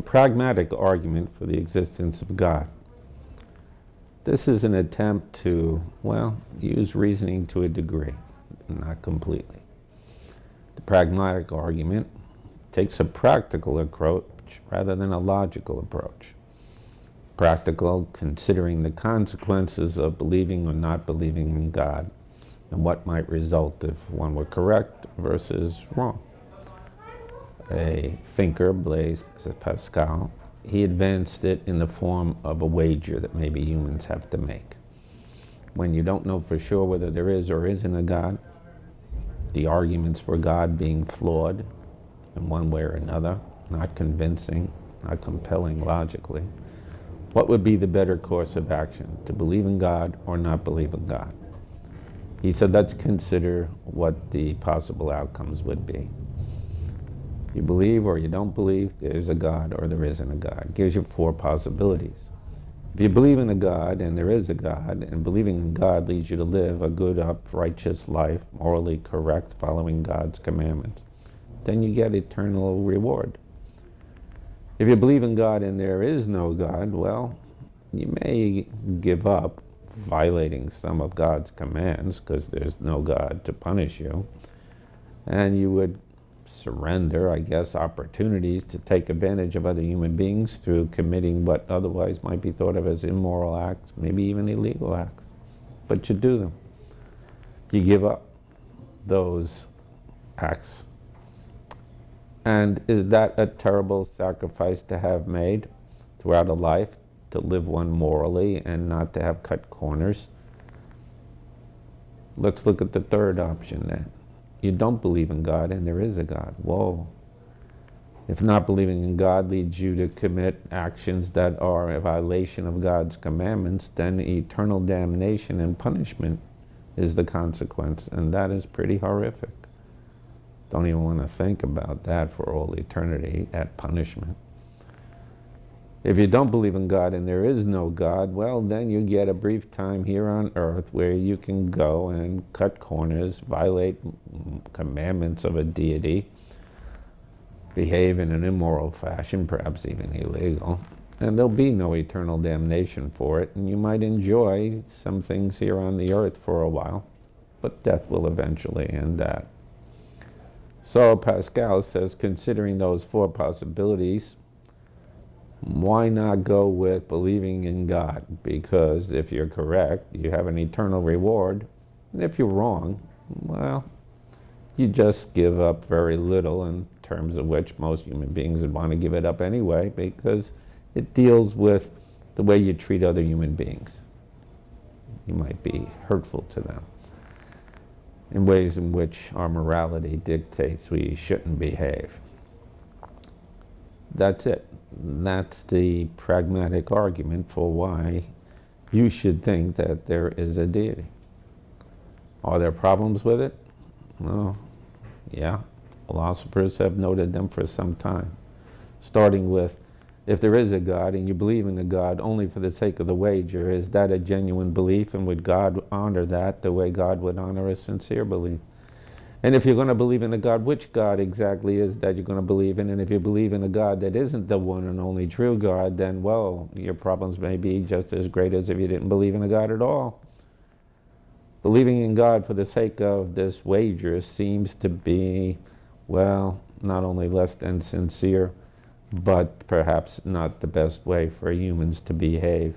The pragmatic argument for the existence of God. This is an attempt to, use reasoning to a degree, not completely. The pragmatic argument takes a practical approach rather than a logical approach. Practical, considering the consequences of believing or not believing in God, and what might result if one were correct versus wrong. A thinker, Blaise Pascal, he advanced it in the form of a wager that maybe humans have to make. When you don't know for sure whether there is or isn't a God, the arguments for God being flawed in one way or another, not convincing, not compelling logically, what would be the better course of action, to believe in God or not believe in God? He said, let's consider what the possible outcomes would be. You believe or you don't believe there's a God or there isn't a God. It gives you 4 possibilities. If you believe in a God and there is a God, and believing in God leads you to live a good, righteous life, morally correct, following God's commandments, then you get eternal reward. If you believe in God and there is no God, well, you may give up violating some of God's commands because there's no God to punish you, and you would surrender, I guess, opportunities to take advantage of other human beings through committing what otherwise might be thought of as immoral acts, maybe even illegal acts. But you do them. You give up those acts. And is that a terrible sacrifice to have made throughout a life, to live one morally and not to have cut corners? Let's look at the third option then. You don't believe in God and there is a God. Whoa. If not believing in God leads you to commit actions that are a violation of God's commandments, then eternal damnation and punishment is the consequence, and that is pretty horrific. Don't even want to think about that for all eternity, that punishment. If you don't believe in God and there is no God, well, then you get a brief time here on earth where you can go and cut corners, violate commandments of a deity, behave in an immoral fashion, perhaps even illegal, and there'll be no eternal damnation for it, and you might enjoy some things here on the earth for a while, but death will eventually end that. So Pascal says, considering those 4 possibilities, why not go with believing in God? Because if you're correct, you have an eternal reward. And if you're wrong, well, you just give up very little, in terms of which most human beings would want to give it up anyway, because it deals with the way you treat other human beings. You might be hurtful to them in ways in which our morality dictates we shouldn't behave. That's it. That's the pragmatic argument for why you should think that there is a deity. Are there problems with it? Well, yeah. Philosophers have noted them for some time. Starting with, if there is a God and you believe in a God only for the sake of the wager, is that a genuine belief, and would God honor that the way God would honor a sincere belief? And if you're going to believe in a God, which God exactly is that you're going to believe in? And if you believe in a God that isn't the one and only true God, then, well, your problems may be just as great as if you didn't believe in a God at all. Believing in God for the sake of this wager seems to be, well, not only less than sincere, but perhaps not the best way for humans to behave.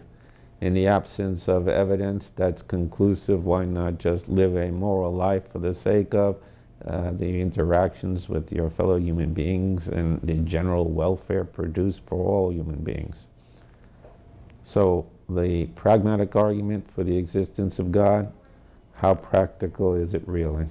In the absence of evidence that's conclusive, why not just live a moral life for the sake of the interactions with your fellow human beings and the general welfare produced for all human beings? So the pragmatic argument for the existence of God, how practical is it really?